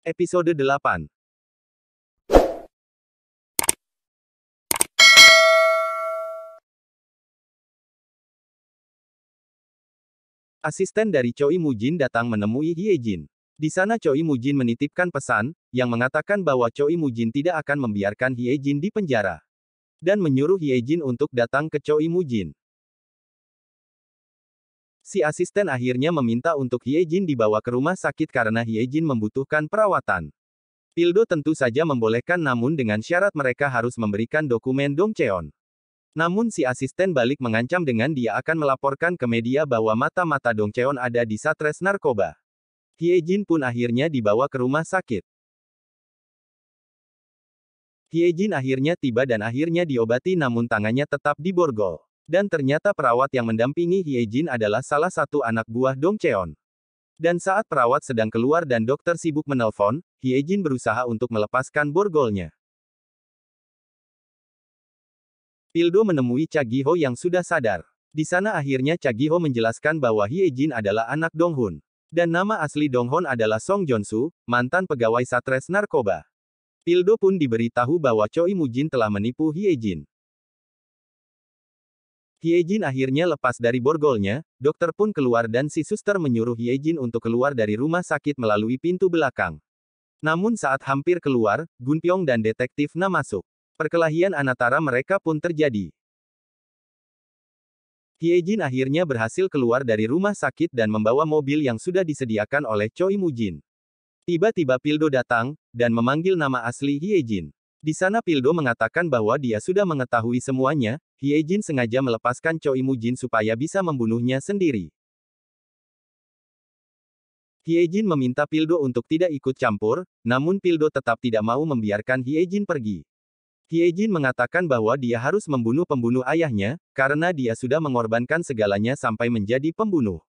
Episode 8. Asisten dari Choi Mujin datang menemui Hyejin. Di sana Choi Mujin menitipkan pesan, yang mengatakan bahwa Choi Mujin tidak akan membiarkan Hyejin di penjara. Dan menyuruh Hyejin untuk datang ke Choi Mujin. Si asisten akhirnya meminta untuk Hyejin dibawa ke rumah sakit karena Hyejin membutuhkan perawatan. Pildo tentu saja membolehkan namun dengan syarat mereka harus memberikan dokumen Dongcheon. Namun si asisten balik mengancam dengan dia akan melaporkan ke media bahwa mata-mata Dongcheon ada di Satres Narkoba. Hyejin pun akhirnya dibawa ke rumah sakit. Hyejin akhirnya tiba dan akhirnya diobati namun tangannya tetap diborgol. Dan ternyata perawat yang mendampingi Hyejin adalah salah satu anak buah Dongcheon. Dan saat perawat sedang keluar dan dokter sibuk menelpon, Hyejin berusaha untuk melepaskan borgolnya. Pildo menemui Cha Giho yang sudah sadar. Di sana akhirnya Cha Giho menjelaskan bahwa Hyejin adalah anak Donghun. Dan nama asli Donghun adalah Song Jonsu, mantan pegawai Satres Narkoba. Pildo pun diberitahu bahwa Choi Mujin telah menipu Hyejin. Hyejin akhirnya lepas dari borgolnya, dokter pun keluar dan si suster menyuruh Hyejin untuk keluar dari rumah sakit melalui pintu belakang. Namun saat hampir keluar, Gunpyong dan detektif Na masuk. Perkelahian antara mereka pun terjadi. Hyejin akhirnya berhasil keluar dari rumah sakit dan membawa mobil yang sudah disediakan oleh Choi Mujin. Tiba-tiba Pildo datang, dan memanggil nama asli Hyejin. Di sana Pildo mengatakan bahwa dia sudah mengetahui semuanya, Hyejin sengaja melepaskan Choi Mujin supaya bisa membunuhnya sendiri. Hyejin meminta Pildo untuk tidak ikut campur, namun Pildo tetap tidak mau membiarkan Hyejin pergi. Hyejin mengatakan bahwa dia harus membunuh pembunuh ayahnya, karena dia sudah mengorbankan segalanya sampai menjadi pembunuh.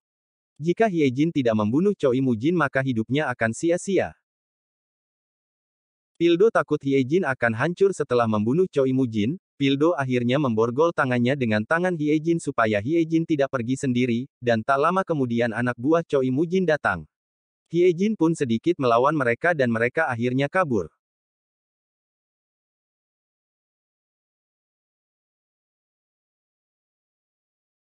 Jika Hyejin tidak membunuh Choi Mujin maka hidupnya akan sia-sia. Pildo takut Hyejin akan hancur setelah membunuh Choi Mujin, Pildo akhirnya memborgol tangannya dengan tangan Hyejin supaya Hyejin tidak pergi sendiri, dan tak lama kemudian anak buah Choi Mujin datang. Hyejin pun sedikit melawan mereka dan mereka akhirnya kabur.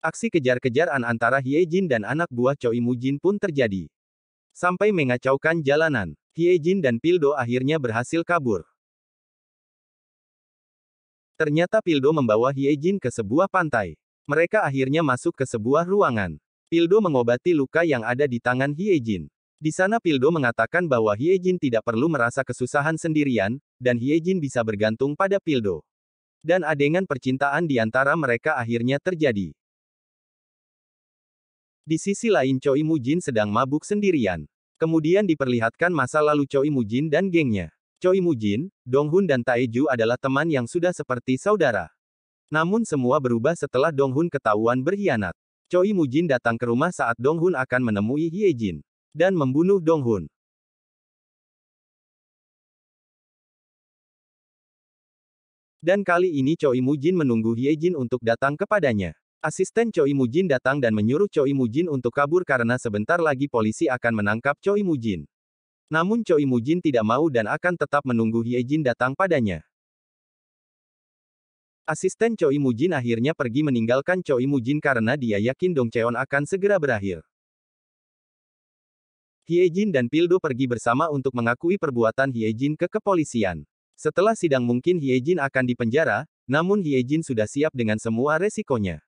Aksi kejar-kejaran antara Hyejin dan anak buah Choi Mujin pun terjadi. Sampai mengacaukan jalanan. Hyejin dan Pildo akhirnya berhasil kabur. Ternyata Pildo membawa Hyejin ke sebuah pantai. Mereka akhirnya masuk ke sebuah ruangan. Pildo mengobati luka yang ada di tangan Hyejin. Di sana Pildo mengatakan bahwa Hyejin tidak perlu merasa kesusahan sendirian, dan Hyejin bisa bergantung pada Pildo. Dan adegan percintaan di antara mereka akhirnya terjadi. Di sisi lain Choi Mujin sedang mabuk sendirian. Kemudian diperlihatkan masa lalu Choi Mujin dan gengnya. Choi Mujin, Donghun dan Taeju adalah teman yang sudah seperti saudara. Namun semua berubah setelah Donghun ketahuan berkhianat. Choi Mujin datang ke rumah saat Donghun akan menemui Hyejin. Dan membunuh Donghun. Dan kali ini Choi Mujin menunggu Hyejin untuk datang kepadanya. Asisten Choi Mujin datang dan menyuruh Choi Mujin untuk kabur karena sebentar lagi polisi akan menangkap Choi Mujin. Namun Choi Mujin tidak mau dan akan tetap menunggu Hyejin datang padanya. Asisten Choi Mujin akhirnya pergi meninggalkan Choi Mujin karena dia yakin Dongcheon akan segera berakhir. Hyejin dan Pildo pergi bersama untuk mengakui perbuatan Hyejin ke kepolisian. Setelah sidang mungkin Hyejin akan dipenjara, namun Hyejin sudah siap dengan semua resikonya.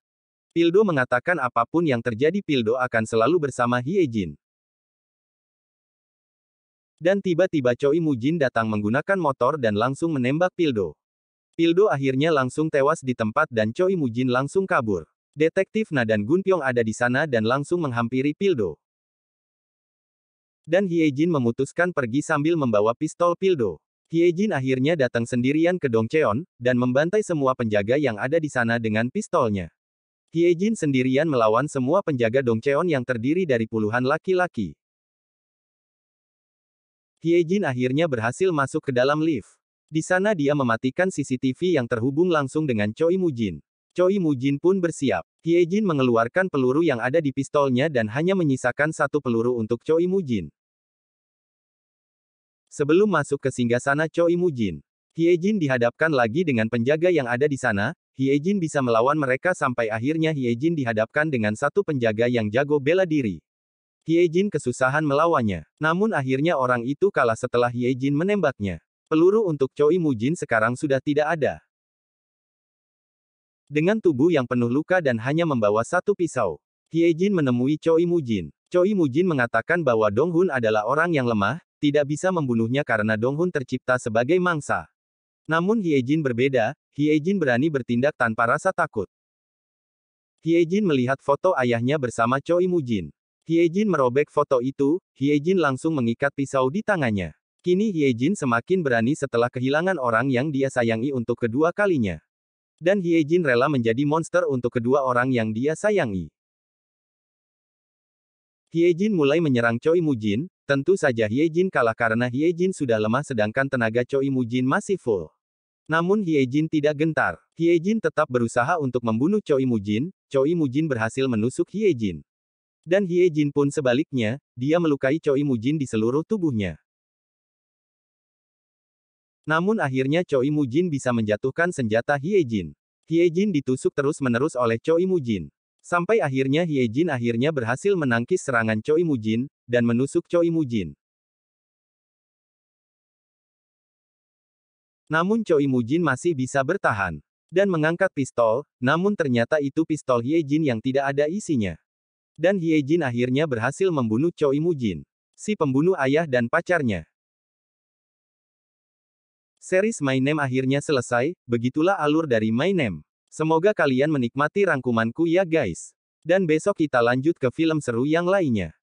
Pildo mengatakan apapun yang terjadi Pildo akan selalu bersama Hyejin. Dan tiba-tiba Choi Mujin datang menggunakan motor dan langsung menembak Pildo. Pildo akhirnya langsung tewas di tempat dan Choi Mujin langsung kabur. Detektif Na dan Gunpyong ada di sana dan langsung menghampiri Pildo. Dan Hyejin memutuskan pergi sambil membawa pistol Pildo. Hyejin akhirnya datang sendirian ke Dongcheon, dan membantai semua penjaga yang ada di sana dengan pistolnya. Hyejin sendirian melawan semua penjaga Dongcheon yang terdiri dari puluhan laki-laki. Hyejin akhirnya berhasil masuk ke dalam lift. Di sana dia mematikan CCTV yang terhubung langsung dengan Choi Mujin. Choi Mujin pun bersiap. Hyejin mengeluarkan peluru yang ada di pistolnya dan hanya menyisakan satu peluru untuk Choi Mujin. Sebelum masuk ke singgasana Choi Mujin, Hyejin dihadapkan lagi dengan penjaga yang ada di sana. Hyejin bisa melawan mereka sampai akhirnya Hyejin dihadapkan dengan satu penjaga yang jago bela diri. Hyejin kesusahan melawannya. Namun akhirnya orang itu kalah setelah Hyejin menembaknya. Peluru untuk Choi Mujin sekarang sudah tidak ada. Dengan tubuh yang penuh luka dan hanya membawa satu pisau, Hyejin menemui Choi Mujin. Choi Mujin mengatakan bahwa Donghun adalah orang yang lemah, tidak bisa membunuhnya karena Donghun tercipta sebagai mangsa. Namun Hyejin berbeda, Hyejin berani bertindak tanpa rasa takut. Hyejin melihat foto ayahnya bersama Choi Mujin. Hyejin merobek foto itu, Hyejin langsung mengikat pisau di tangannya. Kini Hyejin semakin berani setelah kehilangan orang yang dia sayangi untuk kedua kalinya. Dan Hyejin rela menjadi monster untuk kedua orang yang dia sayangi. Hyejin mulai menyerang Choi Mujin, tentu saja Hyejin kalah karena Hyejin sudah lemah sedangkan tenaga Choi Mujin masih full. Namun Hyejin tidak gentar. Hyejin tetap berusaha untuk membunuh Choi Mujin berhasil menusuk Hyejin. Dan Hyejin pun sebaliknya, dia melukai Choi Mujin di seluruh tubuhnya. Namun akhirnya Choi Mujin bisa menjatuhkan senjata Hyejin. Hyejin ditusuk terus-menerus oleh Choi Mujin. Sampai akhirnya Hyejin berhasil menangkis serangan Choi Mujin, dan menusuk Choi Mujin. Namun Choi Mujin masih bisa bertahan. Dan mengangkat pistol, namun ternyata itu pistol Hyejin yang tidak ada isinya. Dan Hyejin akhirnya berhasil membunuh Choi Mujin. Si pembunuh ayah dan pacarnya. Series My Name akhirnya selesai, begitulah alur dari My Name. Semoga kalian menikmati rangkumanku ya guys. Dan besok kita lanjut ke film seru yang lainnya.